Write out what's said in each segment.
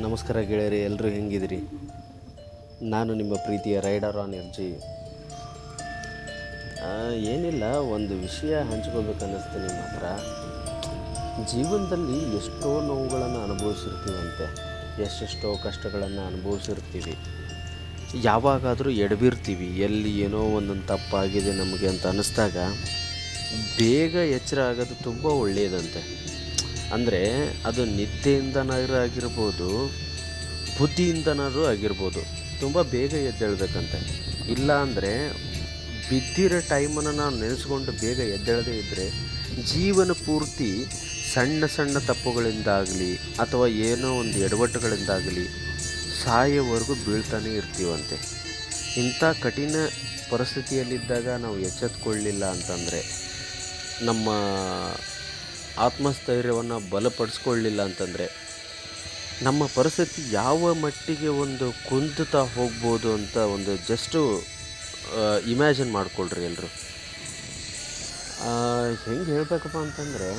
ನಮಸ್ಕಾರ ಗೆಳೆಯರಿ, ಎಲ್ಲರೂ ಹೆಂಗಿದಿರಿ? ನಾನು ನಿಮ್ಮ ಪ್ರೀತಿಯ ರೈಡರ್ ಆನ್ ಎರ್ಜಿ. ಏನಿಲ್ಲ, ಒಂದು ವಿಷಯ ಹಂಚ್ಕೋಬೇಕನ್ನಿಸ್ತು ನಿಮ್ಮ ಹತ್ರ. ಜೀವನದಲ್ಲಿ ಎಷ್ಟೋ ನೋವುಗಳನ್ನು ಅನುಭವಿಸಿರ್ತೀವಂತೆ, ಎಷ್ಟೆಷ್ಟೋ ಕಷ್ಟಗಳನ್ನು ಅನುಭವಿಸಿರ್ತೀವಿ. ಯಾವಾಗಾದರೂ ಎಡವಿರ್ತೀವಿ, ಎಲ್ಲಿ ಏನೋ ಒಂದೊಂದು ತಪ್ಪಾಗಿದೆ ನಮಗೆ ಅಂತ ಅನ್ನಿಸ್ದಾಗ ಬೇಗ ಎಚ್ಚರ ಆಗೋದು ತುಂಬ ಒಳ್ಳೆಯದಂತೆ. ಅಂದರೆ ಅದು ನಿದ್ದೆಯಿಂದನಾದ್ರೂ ಆಗಿರ್ಬೋದು, ಬುದ್ಧಿಯಿಂದನಾದ್ರೂ ಆಗಿರ್ಬೋದು, ತುಂಬ ಬೇಗ ಎದ್ದೇಳಬೇಕಂತೆ. ಇಲ್ಲ ಅಂದರೆ ಬಿದ್ದಿರೋ ಟೈಮನ್ನು ನಾವು ನೆನೆಸ್ಕೊಂಡು ಬೇಗ ಎದ್ದೇಳದೇ ಇದ್ದರೆ ಜೀವನ ಪೂರ್ತಿ ಸಣ್ಣ ಸಣ್ಣ ತಪ್ಪುಗಳಿಂದಾಗಲಿ ಅಥವಾ ಏನೋ ಒಂದು ಎಡವಟ್ಟುಗಳಿಂದಾಗಲಿ ಸಾಯೋವರೆಗೂ ಬೀಳ್ತಾನೆ ಇರ್ತೀವಂತೆ. ಇಂಥ ಕಠಿಣ ಪರಿಸ್ಥಿತಿಯಲ್ಲಿದ್ದಾಗ ನಾವು ಎಚ್ಚೆತ್ಕೊಳ್ಳಲಿಲ್ಲ ಅಂತಂದರೆ, ನಮ್ಮ ಆತ್ಮಸ್ಥೈರ್ಯವನ್ನು ಬಲಪಡಿಸ್ಕೊಳ್ಳಲಿಲ್ಲ ಅಂತಂದರೆ, ನಮ್ಮ ಪರಿಸ್ಥಿತಿ ಯಾವ ಮಟ್ಟಿಗೆ ಒಂದು ಕುಂದುತ್ತಾ ಹೋಗ್ಬೋದು ಅಂತ ಒಂದು ಜಸ್ಟು ಇಮ್ಯಾಜಿನ್ ಮಾಡಿಕೊಳ್ರಿ ಎಲ್ಲರೂ. ಹೆಂಗೆ ಹೇಳಬೇಕಪ್ಪ ಅಂತಂದರೆ,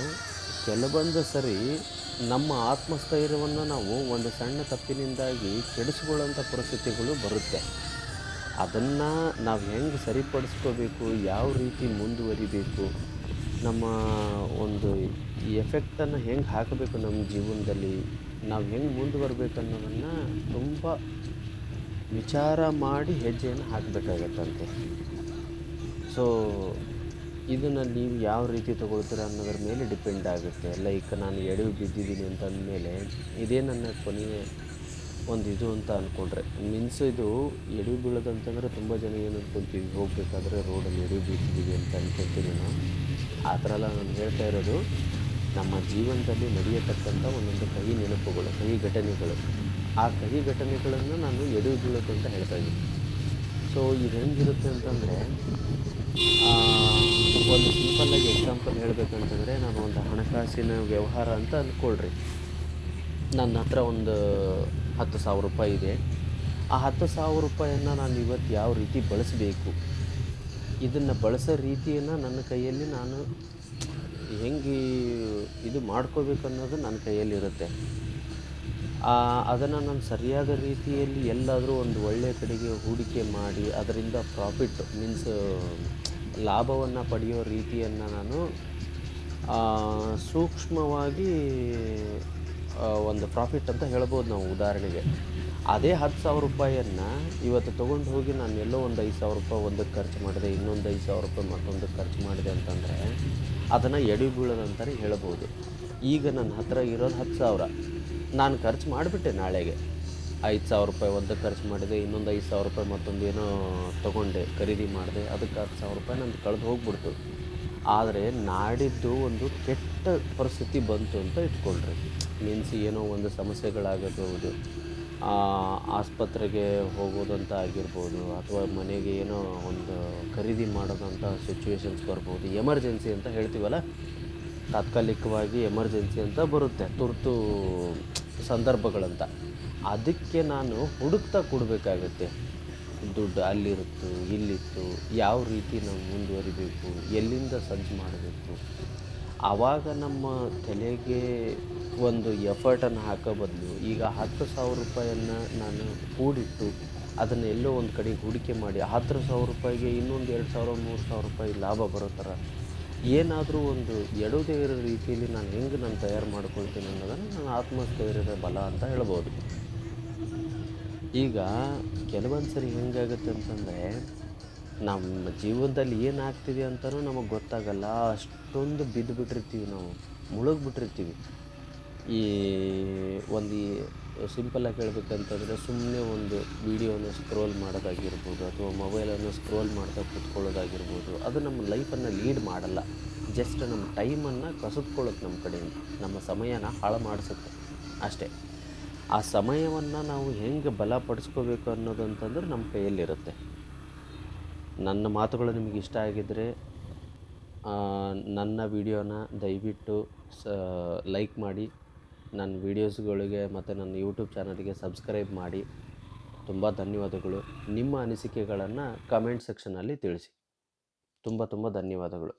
ಕೆಲವೊಂದು ಸರಿ ನಮ್ಮ ಆತ್ಮಸ್ಥೈರ್ಯವನ್ನು ನಾವು ಒಂದು ಸಣ್ಣ ತಪ್ಪಿನಿಂದಾಗಿ ಕೆಡಿಸ್ಕೊಳ್ಳೋಂಥ ಪರಿಸ್ಥಿತಿಗಳು ಬರುತ್ತೆ. ಅದನ್ನು ನಾವು ಹೆಂಗೆ ಸರಿಪಡಿಸ್ಕೋಬೇಕು, ಯಾವ ರೀತಿ ಮುಂದುವರಿಬೇಕು, ನಮ್ಮ ಒಂದು ಈ ಎಫೆಕ್ಟನ್ನು ಹೆಂಗೆ ಹಾಕಬೇಕು ನಮ್ಮ ಜೀವನದಲ್ಲಿ, ನಾವು ಹೆಂಗೆ ಮುಂದುವರಬೇಕು ಅನ್ನೋದನ್ನು ತುಂಬ ವಿಚಾರ ಮಾಡಿ ಹೆಜ್ಜೆಯನ್ನು ಹಾಕಬೇಕಾಗತ್ತಂತೆ. ಸೊ ಇದನ್ನು ನೀವು ಯಾವ ರೀತಿ ತೊಗೊಳ್ತೀರ ಅನ್ನೋದ್ರ ಮೇಲೆ ಡಿಪೆಂಡ್ ಆಗುತ್ತೆ. ಲೈಕ್ ನಾನು ಎಡವಿ ಬಿದ್ದಿದ್ದೀನಿ ಅಂತಂದಮೇಲೆ ಇದೇ ನನ್ನ ಕೊನೆಯ ಒಂದು ಇದು ಅಂತ ಅಂದ್ಕೊಂಡ್ರೆ ಮೀನ್ಸ್ ಇದು ಎಡವಿ ಬೀಳೋದಂತಂದರೆ ತುಂಬ ಜನ ಏನು ಅಂದ್ಕೊಳ್ತೀವಿ, ಹೋಗಬೇಕಾದ್ರೆ ರೋಡಲ್ಲಿ ಎಡವಿ ಬೀಳ್ತಿದ್ದೀವಿ ಅಂತ ಅಂದ್ಕೊಳ್ತೀವಿ ನಾವು. ಆ ಥರ ಎಲ್ಲ ನಾನು ಹೇಳ್ತಾ ಇರೋದು ನಮ್ಮ ಜೀವನದಲ್ಲಿ ನಡೆಯತಕ್ಕಂಥ ಒಂದೊಂದು ಕಹಿ ನೆನಪುಗಳು, ಕಹಿ ಘಟನೆಗಳು. ಆ ಕಹಿ ಘಟನೆಗಳನ್ನು ನಾನು ಎಡವಿ ಬೀಳೋದು ಅಂತ ಹೇಳ್ತಾ ಇದ್ದೀನಿ. ಸೊ ಇದು ಹೆಂಗಿರುತ್ತೆ ಅಂತಂದರೆ, ಒಂದು ಸಿಂಪಲ್ಲಾಗಿ ಎಕ್ಸಾಂಪಲ್ ಹೇಳಬೇಕಂತಂದರೆ, ನಾನು ಒಂದು ಹಣಕಾಸಿನ ವ್ಯವಹಾರ ಅಂತ ಅಂದ್ಕೊಳ್ರಿ. ನನ್ನ ಹತ್ರ ಒಂದು 10,000 ರೂಪಾಯಿ ಇದೆ. ಆ 10,000 ರೂಪಾಯಿಯನ್ನು ನಾನು ಇವತ್ತು ಯಾವ ರೀತಿ ಬಳಸಬೇಕು, ಇದನ್ನು ಬಳಸೋ ರೀತಿಯನ್ನು ನನ್ನ ಕೈಯಲ್ಲಿ ನಾನು ಹೆಂಗೆ ಇದು ಮಾಡ್ಕೋಬೇಕು ಅನ್ನೋದು ನನ್ನ ಕೈಯಲ್ಲಿರುತ್ತೆ. ಅದನ್ನು ನಾನು ಸರಿಯಾದ ರೀತಿಯಲ್ಲಿ ಎಲ್ಲಾದರೂ ಒಂದು ಒಳ್ಳೆಯ ಕಡೆಗೆ ಹೂಡಿಕೆ ಮಾಡಿ ಅದರಿಂದ ಪ್ರಾಫಿಟ್ ಮೀನ್ಸ್ ಲಾಭವನ್ನು ಪಡೆಯೋ ರೀತಿಯನ್ನು ನಾನು ಸೂಕ್ಷ್ಮವಾಗಿ ಒಂದು ಪ್ರಾಫಿಟ್ ಅಂತ ಹೇಳ್ಬೋದು ನಾವು. ಉದಾಹರಣೆಗೆ ಅದೇ 10,000 ರೂಪಾಯಿಯನ್ನು ಇವತ್ತು ತೊಗೊಂಡು ಹೋಗಿ ನಾನು ಎಲ್ಲೋ ಒಂದು 5,000 ರೂಪಾಯಿ ಒಂದಕ್ಕೆ ಖರ್ಚು ಮಾಡಿದೆ, ಇನ್ನೊಂದು 5,000 ರೂಪಾಯಿ ಮತ್ತೊಂದಕ್ಕೆ ಖರ್ಚು ಮಾಡಿದೆ ಅಂತಂದರೆ ಅದನ್ನು ಎಡವಿ ಬೀಳೋದಂತಲೇ ಹೇಳ್ಬೋದು. ಈಗ ನನ್ನ ಹತ್ರ ಇರೋದು 10,000, ನಾನು ಖರ್ಚು ಮಾಡಿಬಿಟ್ಟೆ. ನಾಳೆಗೆ 5,000 ರೂಪಾಯಿ ಒಂದಕ್ಕೆ ಖರ್ಚು ಮಾಡಿದೆ, ಇನ್ನೊಂದು 5,000 ರೂಪಾಯಿ ಮತ್ತೊಂದೇನೋ ತೊಗೊಂಡೆ, ಖರೀದಿ ಮಾಡಿದೆ, ಅದಕ್ಕೆ 10,000 ರೂಪಾಯಿ ನಂದು ಕಳೆದು ಹೋಗ್ಬಿಡ್ತು. ಆದರೆ ನಾಡಿದ್ದು ಒಂದು ಕೆಟ್ಟ ಪರಿಸ್ಥಿತಿ ಬಂತು ಅಂತ ಇಟ್ಕೊಳ್ರಿ. ಮೀನ್ಸ್ ಏನೋ ಒಂದು ಸಮಸ್ಯೆಗಳಾಗಬಹುದು, ಆಸ್ಪತ್ರೆಗೆ ಹೋಗೋದಂತ ಆಗಿರ್ಬೋದು, ಅಥವಾ ಮನೆಗೆ ಏನೋ ಒಂದು ಖರೀದಿ ಮಾಡೋದಂಥ ಸಿಚುವೇಶನ್ಸ್ ಬರ್ಬೋದು. ಎಮರ್ಜೆನ್ಸಿ ಅಂತ ಹೇಳ್ತೀವಲ್ಲ, ತಾತ್ಕಾಲಿಕವಾಗಿ ಎಮರ್ಜೆನ್ಸಿ ಅಂತ ಬರುತ್ತೆ, ತುರ್ತು ಸಂದರ್ಭಗಳಂತ. ಅದಕ್ಕೆ ನಾನು ಹುಡುಕ್ತಾ ಕೊಡಬೇಕಾಗತ್ತೆ. ದುಡ್ಡು ಅಲ್ಲಿರುತ್ತು, ಇಲ್ಲಿತ್ತು, ಯಾವ ರೀತಿ ನಾವು ಮುಂದುವರಿಬೇಕು, ಎಲ್ಲಿಂದ ಸಜ್ಜು ಮಾಡಬೇಕು. ಆವಾಗ ನಮ್ಮ ತಲೆಗೆ ಒಂದು ಎಫರ್ಟನ್ನು ಹಾಕೋ ಬದಲು ಈಗ 10,000 ರೂಪಾಯಿಯನ್ನು ನಾನು ಕೂಡಿಟ್ಟು ಅದನ್ನು ಎಲ್ಲೋ ಒಂದು ಕಡೆಗೆ ಹೂಡಿಕೆ ಮಾಡಿ 10,000 ರೂಪಾಯಿಗೆ ಇನ್ನೊಂದು 2,000 3,000 ರೂಪಾಯಿ ಲಾಭ ಬರೋ ಥರ ಏನಾದರೂ ಒಂದು ಎಡವದೇ ಇರೋ ರೀತಿಯಲ್ಲಿ ನಾನು ಹೆಂಗೆ ನಾನು ತಯಾರು ಮಾಡ್ಕೊಳ್ತೀನಿ ಅನ್ನೋದನ್ನು ನನ್ನ ಆತ್ಮಸ್ಥೈರ್ಯದ ಬಲ ಅಂತ ಹೇಳ್ಬೋದು. ಈಗ ಕೆಲವೊಂದು ಸರಿ ಹೆಂಗಾಗುತ್ತೆ ಅಂತಂದರೆ, ನಮ್ಮ ಜೀವನದಲ್ಲಿ ಏನಾಗ್ತಿದೆ ಅಂತಲೂ ನಮಗೆ ಗೊತ್ತಾಗಲ್ಲ. ಅಷ್ಟೊಂದು ಬಿದ್ದುಬಿಟ್ಟಿರ್ತೀವಿ, ನಾವು ಮುಳುಗ್ಬಿಟ್ಟಿರ್ತೀವಿ. ಈ ಒಂದು ಸಿಂಪಲ್ಲಾಗಿ ಹೇಳ್ಬೇಕಂತಂದರೆ, ಸುಮ್ಮನೆ ಒಂದು ವೀಡಿಯೋನ ಸ್ಕ್ರೋಲ್ ಮಾಡೋದಾಗಿರ್ಬೋದು, ಅಥವಾ ಮೊಬೈಲನ್ನು ಸ್ಕ್ರೋಲ್ ಮಾಡ್ತಾ ಕೂತ್ಕೊಳ್ಳೋದಾಗಿರ್ಬೋದು, ಅದು ನಮ್ಮ ಲೈಫನ್ನು ಲೀಡ್ ಮಾಡಲ್ಲ. ಜಸ್ಟ್ ನಮ್ಮ ಟೈಮನ್ನು ಕಸಿದ್ಕೊಳ್ಳುತ್ತೆ ನಮ್ಮ ಕಡೆಯಿಂದ, ನಮ್ಮ ಸಮಯನ ಹಾಳು ಮಾಡಿಸುತ್ತೆ ಅಷ್ಟೇ. ಆ ಸಮಯವನ್ನು ನಾವು ಹೆಂಗೆ ಬಲಪಡಿಸ್ಕೋಬೇಕು ಅನ್ನೋದಂತಂದ್ರೆ ನಮ್ಮ ಕೈಯಲ್ಲಿರುತ್ತೆ. ನನ್ನ ಮಾತುಗಳು ನಿಮಗೆ ಇಷ್ಟ ಆಗಿದ್ದರೆ ನನ್ನ ವಿಡಿಯೋನ ದಯವಿಟ್ಟು ಲೈಕ್ ಮಾಡಿ, ನನ್ನ ವೀಡಿಯೋಸ್ಗಳಿಗೆ ಮತ್ತು ನನ್ನ ಯೂಟ್ಯೂಬ್ ಚಾನಲ್ಗೆ ಸಬ್ಸ್ಕ್ರೈಬ್ ಮಾಡಿ. ತುಂಬ ಧನ್ಯವಾದಗಳು. ನಿಮ್ಮ ಅನಿಸಿಕೆಗಳನ್ನು ಕಮೆಂಟ್ ಸೆಕ್ಷನಲ್ಲಿ ತಿಳಿಸಿ. ತುಂಬ ತುಂಬ ಧನ್ಯವಾದಗಳು.